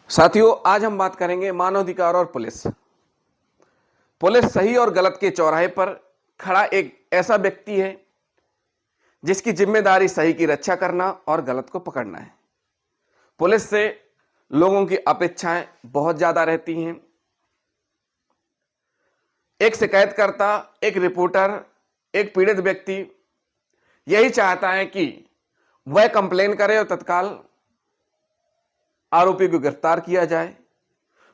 साथियों, आज हम बात करेंगे मानवाधिकार और पुलिस। पुलिस सही और गलत के चौराहे पर खड़ा एक ऐसा व्यक्ति है जिसकी जिम्मेदारी सही की रक्षा करना और गलत को पकड़ना है। पुलिस से लोगों की अपेक्षाएं बहुत ज्यादा रहती हैं। एक शिकायतकर्ता, एक रिपोर्टर, एक पीड़ित व्यक्ति यही चाहता है कि वह कंप्लेन करे और तत्काल आरोपी को गिरफ्तार किया जाए।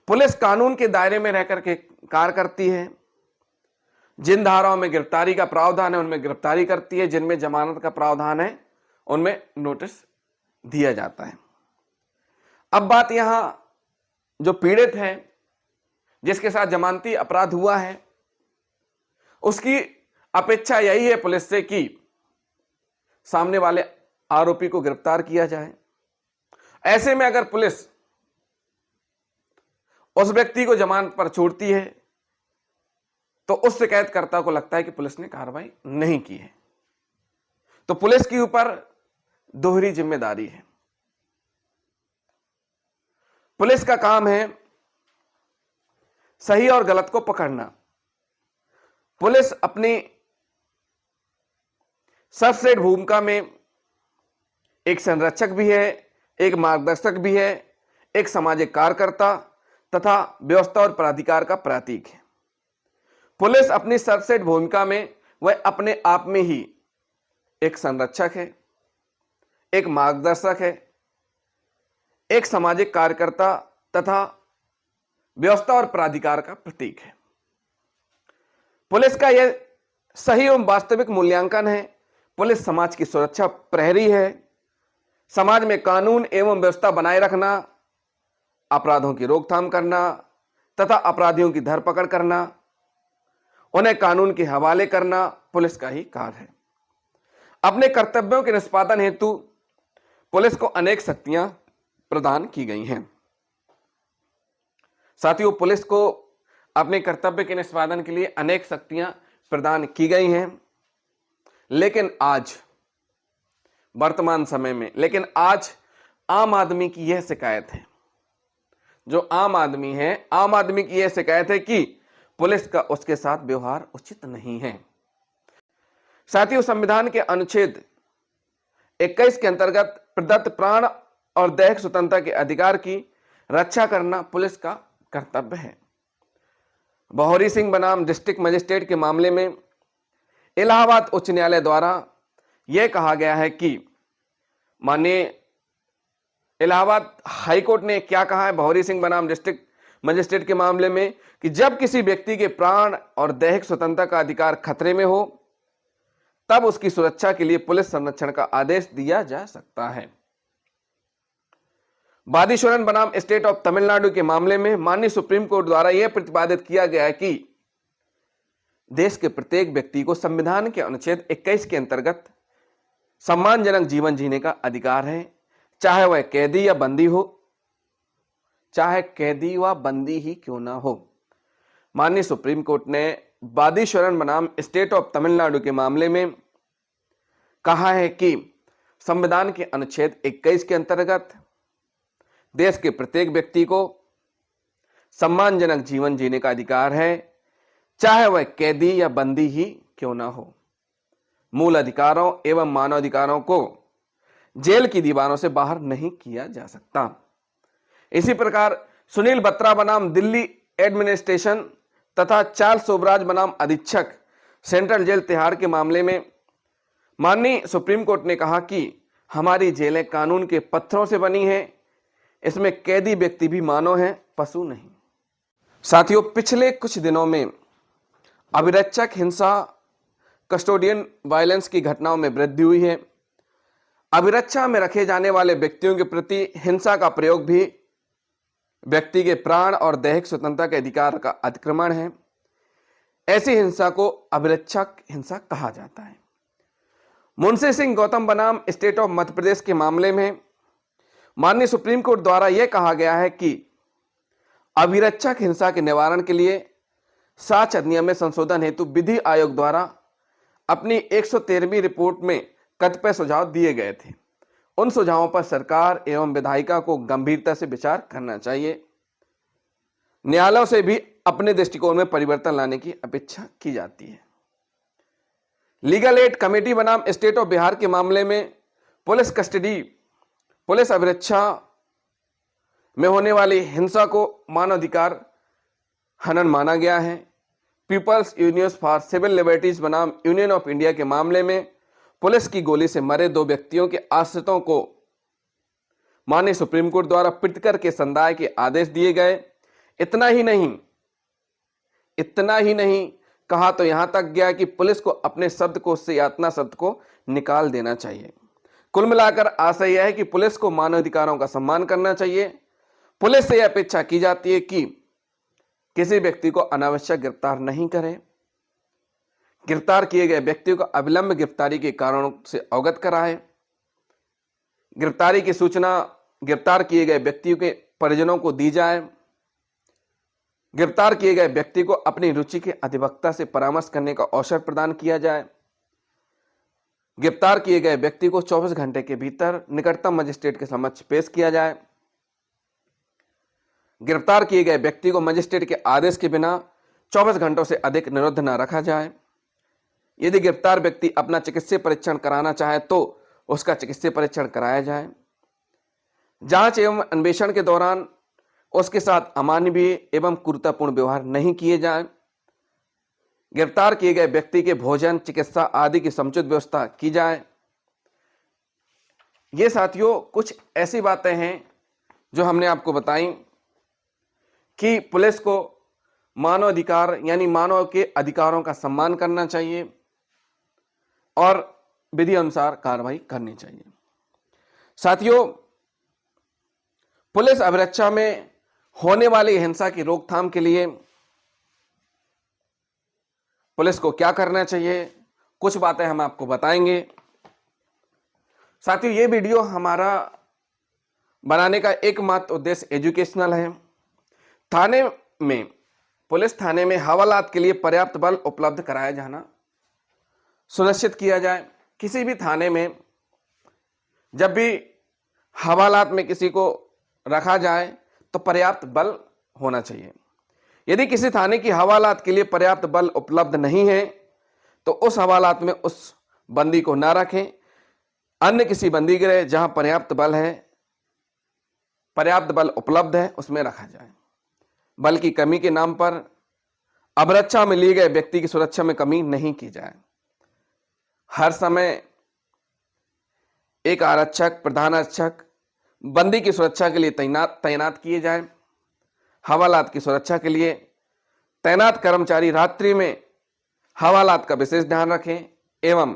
पुलिस कानून के दायरे में रहकर के कार्य करती है। जिन धाराओं में गिरफ्तारी का प्रावधान है उनमें गिरफ्तारी करती है, जिनमें जमानत का प्रावधान है उनमें नोटिस दिया जाता है। अब बात यहां जो पीड़ित है, जिसके साथ जमानती अपराध हुआ है, उसकी अपेक्षा यही है पुलिस से कि सामने वाले आरोपी को गिरफ्तार किया जाए। ऐसे में अगर पुलिस उस व्यक्ति को जमानत पर छोड़ती है तो उस शिकायतकर्ता को लगता है कि पुलिस ने कार्रवाई नहीं की है। तो पुलिस के ऊपर दोहरी जिम्मेदारी है। पुलिस का काम है सही और गलत को पकड़ना। पुलिस अपनी सर्वश्रेष्ठ भूमिका में एक संरक्षक भी है, एक मार्गदर्शक भी है, एक सामाजिक कार्यकर्ता तथा व्यवस्था और प्राधिकार का प्रतीक है। पुलिस अपनी सर्वश्रेष्ठ भूमिका में वह अपने आप में ही एक संरक्षक है, एक मार्गदर्शक है, एक सामाजिक कार्यकर्ता तथा व्यवस्था और प्राधिकार का प्रतीक है। पुलिस का यह सही एवं वास्तविक मूल्यांकन है। पुलिस समाज की सुरक्षा प्रहरी है। समाज में कानून एवं व्यवस्था बनाए रखना, अपराधों की रोकथाम करना तथा अपराधियों की धरपकड़ करना, उन्हें कानून के हवाले करना पुलिस का ही कार्य है। अपने कर्तव्यों के निष्पादन हेतु पुलिस को अनेक शक्तियां प्रदान की गई हैं। साथियों, पुलिस को अपने कर्तव्य के निष्पादन के लिए अनेक शक्तियां प्रदान की गई हैं, लेकिन आज वर्तमान समय में आम आदमी की यह शिकायत है। जो आम आदमी है, आम आदमी की यह शिकायत है कि पुलिस का उसके साथ व्यवहार उचित नहीं है। साथियों, संविधान के अनुच्छेद 21 के अंतर्गत प्रदत्त प्राण और दैहिक स्वतंत्रता के अधिकार की रक्षा करना पुलिस का कर्तव्य है। बहोरी सिंह बनाम डिस्ट्रिक्ट मजिस्ट्रेट के मामले में इलाहाबाद उच्च न्यायालय द्वारा यह कहा गया है कि माननीय इलाहाबाद हाईकोर्ट ने क्या कहा है बहोरी सिंह बनाम डिस्ट्रिक्ट मजिस्ट्रेट के मामले में कि जब किसी व्यक्ति के प्राण और दैहिक स्वतंत्रता का अधिकार खतरे में हो तब उसकी सुरक्षा के लिए पुलिस संरक्षण का आदेश दिया जा सकता है। वादीश्वरन बनाम स्टेट ऑफ तमिलनाडु के मामले में माननीय सुप्रीम कोर्ट द्वारा यह प्रतिपादित किया गया है कि देश के प्रत्येक व्यक्ति को संविधान के अनुच्छेद 21 के अंतर्गत सम्मानजनक जीवन जीने का अधिकार है, चाहे वह कैदी या बंदी हो, चाहे कैदी व बंदी ही क्यों ना हो। माननीय सुप्रीम कोर्ट ने वादीश्वरन बनाम स्टेट ऑफ तमिलनाडु के मामले में कहा है कि संविधान के अनुच्छेद 21 के अंतर्गत देश के प्रत्येक व्यक्ति को सम्मानजनक जीवन जीने का अधिकार है, चाहे वह कैदी या बंदी ही क्यों ना हो। मूल अधिकारों एवं मानवाधिकारों को जेल की दीवारों से बाहर नहीं किया जा सकता। इसी प्रकार सुनील बत्रा बनाम दिल्ली एडमिनिस्ट्रेशन तथा चार्ल्स सोबराज बनाम अधीक्षक सेंट्रल जेल तिहाड़ के मामले में माननीय सुप्रीम कोर्ट ने कहा कि हमारी जेलें कानून के पत्थरों से बनी हैं, इसमें कैदी व्यक्ति भी मानव हैं, पशु नहीं। साथियों, पिछले कुछ दिनों में अभिरक्षक हिंसा, कस्टोडियन वायलेंस की घटनाओं में वृद्धि हुई है। अभिरक्षा में रखे जाने वाले व्यक्तियों के प्रति हिंसा का प्रयोग भी व्यक्ति के प्राण और दैहिक स्वतंत्रता के अधिकार का अतिक्रमण है। ऐसी हिंसा को अभिरक्षक हिंसा कहा जाता है। मुंशी सिंह गौतम बनाम स्टेट ऑफ मध्य प्रदेश के मामले में माननीय सुप्रीम कोर्ट द्वारा यह कहा गया है कि अभिरक्षक हिंसा के निवारण के लिए साक्ष्य अधिनियम में संशोधन हेतु विधि आयोग द्वारा अपनी 113वीं रिपोर्ट में कतिपय सुझाव दिए गए थे। उन सुझावों पर सरकार एवं विधायिका को गंभीरता से विचार करना चाहिए। न्यायालयों से भी अपने दृष्टिकोण में परिवर्तन लाने की अपेक्षा की जाती है। लीगल एड कमेटी बनाम स्टेट ऑफ बिहार के मामले में पुलिस कस्टडी, पुलिस अभिरक्षा में होने वाली हिंसा को मानवाधिकार हनन माना गया है। People's Union for Civil Liberties बनाम यूनियन ऑफ इंडिया के मामले में पुलिस की गोली से मरे 2 व्यक्तियों के आश्रितों को माननीय सुप्रीम कोर्ट द्वारा पृथक के संदाय के आदेश दिए गए। इतना ही नहीं कहा तो यहां तक गया कि पुलिस को अपने शब्दकोश से यातना शब्द को निकाल देना चाहिए। कुल मिलाकर आशय यह है कि पुलिस को मानवाधिकारों का सम्मान करना चाहिए। पुलिस से यह अपेक्षा की जाती है कि किसी व्यक्ति को अनावश्यक गिरफ्तार नहीं करे, गिरफ्तार किए गए व्यक्ति को अविलंब गिरफ्तारी के कारणों से अवगत कराए, गिरफ्तारी की सूचना गिरफ्तार किए गए व्यक्तियों के परिजनों को दी जाए, गिरफ्तार किए गए व्यक्ति को अपनी रुचि के अधिवक्ता से परामर्श करने का अवसर प्रदान किया जाए, गिरफ्तार किए गए व्यक्ति को 24 घंटे के भीतर निकटतम मजिस्ट्रेट के समक्ष पेश किया जाए, गिरफ्तार किए गए व्यक्ति को मजिस्ट्रेट के आदेश के बिना 24 घंटों से अधिक निरुद्ध न रखा जाए। यदि गिरफ्तार व्यक्ति अपना चिकित्सीय परीक्षण कराना चाहे तो उसका चिकित्सीय परीक्षण कराया जाए। जांच एवं अन्वेषण के दौरान उसके साथ अमानवीय एवं क्रूरतापूर्ण व्यवहार नहीं किए जाए। गिरफ्तार किए गए व्यक्ति के भोजन, चिकित्सा आदि की समुचित व्यवस्था की जाए। ये साथियों कुछ ऐसी बातें हैं जो हमने आपको बताई कि पुलिस को मानव अधिकार यानी मानव के अधिकारों का सम्मान करना चाहिए और विधि अनुसार कार्रवाई करनी चाहिए। साथियों, पुलिस अभिरक्षा में होने वाली हिंसा की रोकथाम के लिए पुलिस को क्या करना चाहिए, कुछ बातें हम आपको बताएंगे। साथियों, ये वीडियो हमारा बनाने का एकमात्र उद्देश्य एजुकेशनल है। पुलिस थाने में हवालात के लिए पर्याप्त बल उपलब्ध कराया जाना सुनिश्चित किया जाए। किसी भी थाने में जब भी हवालात में किसी को रखा जाए तो पर्याप्त बल होना चाहिए। यदि किसी थाने की हवालात के लिए पर्याप्त बल उपलब्ध नहीं है तो उस हवालात में उस बंदी को ना रखें। अन्य किसी बंदी गृह जहां पर्याप्त बल उपलब्ध है उसमें रखा जाए। बल की कमी के नाम पर अभिरक्षा में लिए गए व्यक्ति की सुरक्षा में कमी नहीं की जाए। हर समय एक आरक्षक, प्रधान आरक्षक बंदी की सुरक्षा के लिए तैनात किए जाएं। हवालात की सुरक्षा के लिए तैनात कर्मचारी रात्रि में हवालात का विशेष ध्यान रखें एवं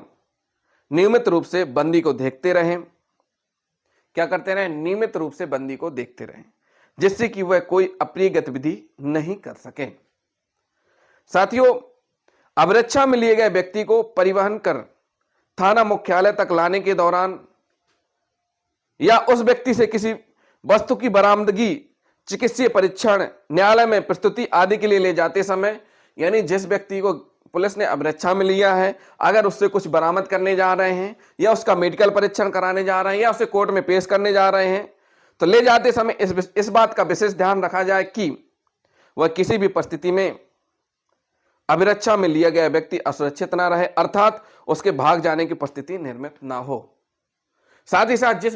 नियमित रूप से बंदी को देखते रहें। क्या करते रहें? नियमित रूप से बंदी को देखते रहें जिससे कि वह कोई अप्रिय गतिविधि नहीं कर सके। साथियों, अभिरक्षा में लिए गए व्यक्ति को परिवहन कर थाना मुख्यालय तक लाने के दौरान या उस व्यक्ति से किसी वस्तु की बरामदगी, चिकित्सीय परीक्षण, न्यायालय में प्रस्तुति आदि के लिए ले जाते समय, यानी जिस व्यक्ति को पुलिस ने अभिरक्षा में लिया है, अगर उससे कुछ बरामद करने जा रहे हैं या उसका मेडिकल परीक्षण कराने जा रहे हैं या उसे कोर्ट में पेश करने जा रहे हैं तो ले जाते समय इस बात का विशेष ध्यान रखा जाए कि वह किसी भी परिस्थिति में अभिरक्षा में लिया गया व्यक्ति असुरक्षित ना रहे, अर्थात उसके भाग जाने की परिस्थिति निर्मित ना हो। साथ ही साथ जिस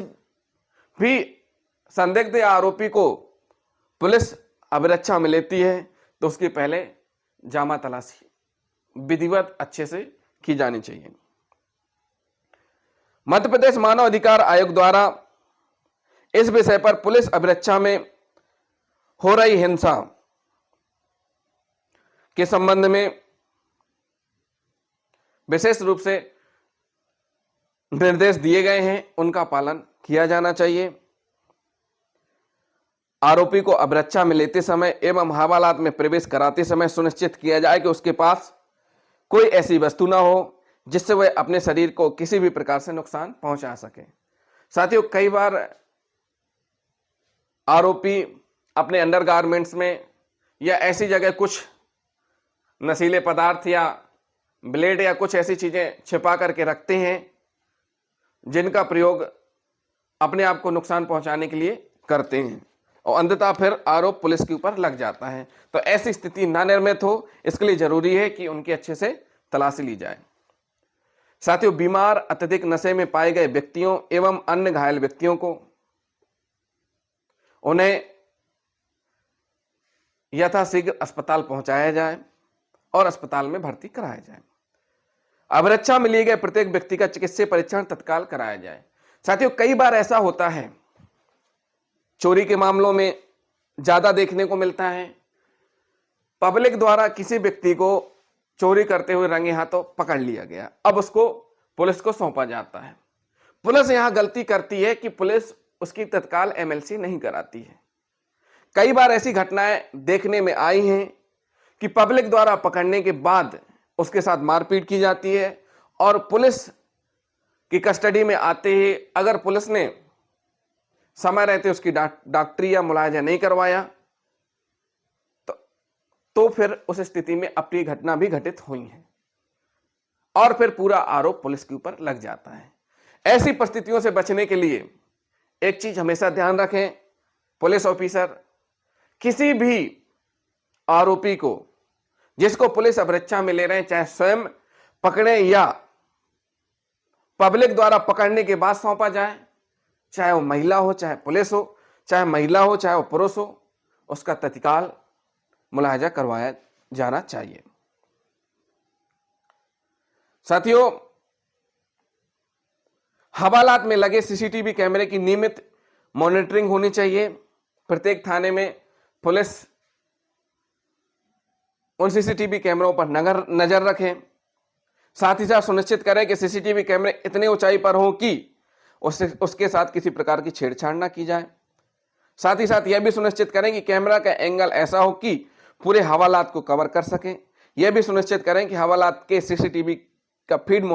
भी संदिग्ध या आरोपी को पुलिस अभिरक्षा में लेती है तो उसकी पहले जामा तलाशी विधिवत अच्छे से की जानी चाहिए। मध्य प्रदेश मानव अधिकार आयोग द्वारा इस विषय पर पुलिस अभिरक्षा में हो रही हिंसा के संबंध में विशेष रूप से निर्देश दिए गए हैं, उनका पालन किया जाना चाहिए। आरोपी को अभिरक्षा में लेते समय एवं हवालात में प्रवेश कराते समय सुनिश्चित किया जाए कि उसके पास कोई ऐसी वस्तु ना हो जिससे वह अपने शरीर को किसी भी प्रकार से नुकसान पहुंचा सके। साथियों, कई बार आरोपी अपने अंडरगारमेंट्स में या ऐसी जगह कुछ नशीले पदार्थ या ब्लेड या कुछ ऐसी चीजें छिपा करके रखते हैं जिनका प्रयोग अपने आप को नुकसान पहुंचाने के लिए करते हैं और अंततः फिर आरोप पुलिस के ऊपर लग जाता है। तो ऐसी स्थिति ना निर्मित हो, इसके लिए जरूरी है कि उनकी अच्छे से तलाशी ली जाए। साथियों, बीमार, अत्यधिक नशे में पाए गए व्यक्तियों एवं अन्य घायल व्यक्तियों को उन्हें यथाशीघ्र अस्पताल पहुंचाया जाए और अस्पताल में भर्ती कराया जाए। अभिरक्षा में लिए गए प्रत्येक व्यक्ति का चिकित्सीय परीक्षण तत्काल कराया जाए। साथियों, कई बार ऐसा होता है, चोरी के मामलों में ज्यादा देखने को मिलता है, पब्लिक द्वारा किसी व्यक्ति को चोरी करते हुए रंगे हाथों पकड़ लिया गया, अब उसको पुलिस को सौंपा जाता है। पुलिस यहां गलती करती है कि पुलिस उसकी तत्काल एमएलसी नहीं कराती है। कई बार ऐसी घटनाएं देखने में आई हैं कि पब्लिक द्वारा पकड़ने के बाद उसके साथ मारपीट की जाती है और पुलिस की कस्टडी में आते ही अगर पुलिस ने समय रहते उसकी डॉक्टरी या मुलायजा नहीं करवाया तो फिर उस स्थिति में अप्रिय घटना भी घटित हुई है और फिर पूरा आरोप पुलिस के ऊपर लग जाता है। ऐसी परिस्थितियों से बचने के लिए एक चीज हमेशा ध्यान रखें, पुलिस ऑफिसर किसी भी आरोपी को जिसको पुलिस अभिरक्षा में ले रहे हैं, चाहे स्वयं पकड़े या पब्लिक द्वारा पकड़ने के बाद सौंपा जाए, चाहे वो महिला हो, चाहे पुलिस हो, चाहे महिला हो, चाहे वो पुरुष हो, उसका तत्काल मुलाहिजा करवाया जाना चाहिए। साथियों, हवालात में लगे सीसीटीवी कैमरे की नियमित मॉनिटरिंग होनी चाहिए। प्रत्येक थाने में पुलिस उन सीसीटीवी कैमरों पर नजर रखें। साथ ही साथ सुनिश्चित करें कि सीसीटीवी कैमरे इतने ऊंचाई पर हों कि उसके साथ किसी प्रकार की छेड़छाड़ ना की जाए। साथ ही साथ यह भी सुनिश्चित करें कि कैमरा का एंगल ऐसा हो कि पूरे हवालात को कवर कर सकें। यह भी सुनिश्चित करें कि हवालात के सीसीटीवी का फीड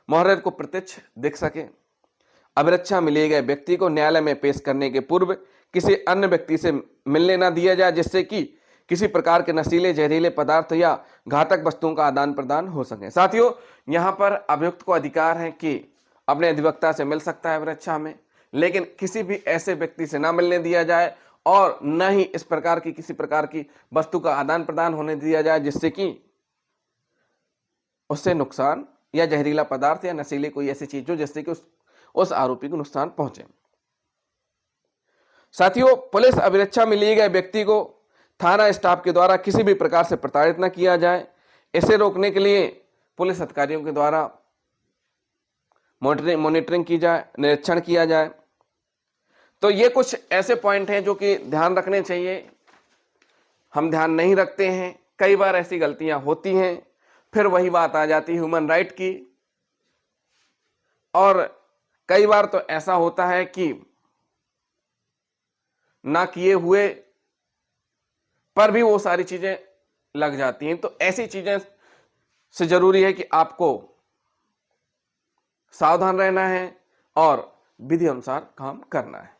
मुहर्रर को प्रत्यक्ष दिख सके। अभिरक्षा में लिए गए व्यक्ति को न्यायालय में पेश करने के पूर्व किसी अन्य व्यक्ति से मिलने न दिया जाए, जिससे कि किसी प्रकार के नशीले, जहरीले पदार्थ या घातक वस्तुओं का आदान प्रदान हो सके। साथियों, यहां पर अभियुक्त को अधिकार है कि अपने अधिवक्ता से मिल सकता है अभिरक्षा में, लेकिन किसी भी ऐसे व्यक्ति से ना मिलने दिया जाए और न ही इस प्रकार की किसी प्रकार की वस्तु का आदान प्रदान होने दिया जाए जिससे कि उससे नुकसान या जहरीला पदार्थ या नशीले कोई ऐसी चीज हो जिससे कि उस आरोपी को नुकसान पहुंचे। साथियों, पुलिस अभिरक्षा में लिए गए व्यक्ति को थाना स्टाफ के द्वारा किसी भी प्रकार से प्रताड़ित न किया जाए। इसे रोकने के लिए पुलिस अधिकारियों के द्वारा मॉनिटरिंग की जाए, निरीक्षण किया जाए। तो ये कुछ ऐसे पॉइंट हैं जो कि ध्यान रखने चाहिए, हम ध्यान नहीं रखते हैं। कई बार ऐसी गलतियां होती हैं, फिर वही बात आ जाती है ह्यूमन राइट की, और कई बार तो ऐसा होता है कि ना किए हुए पर भी वो सारी चीजें लग जाती हैं। तो ऐसी चीजें से जरूरी है कि आपको सावधान रहना है और विधि अनुसार काम करना है।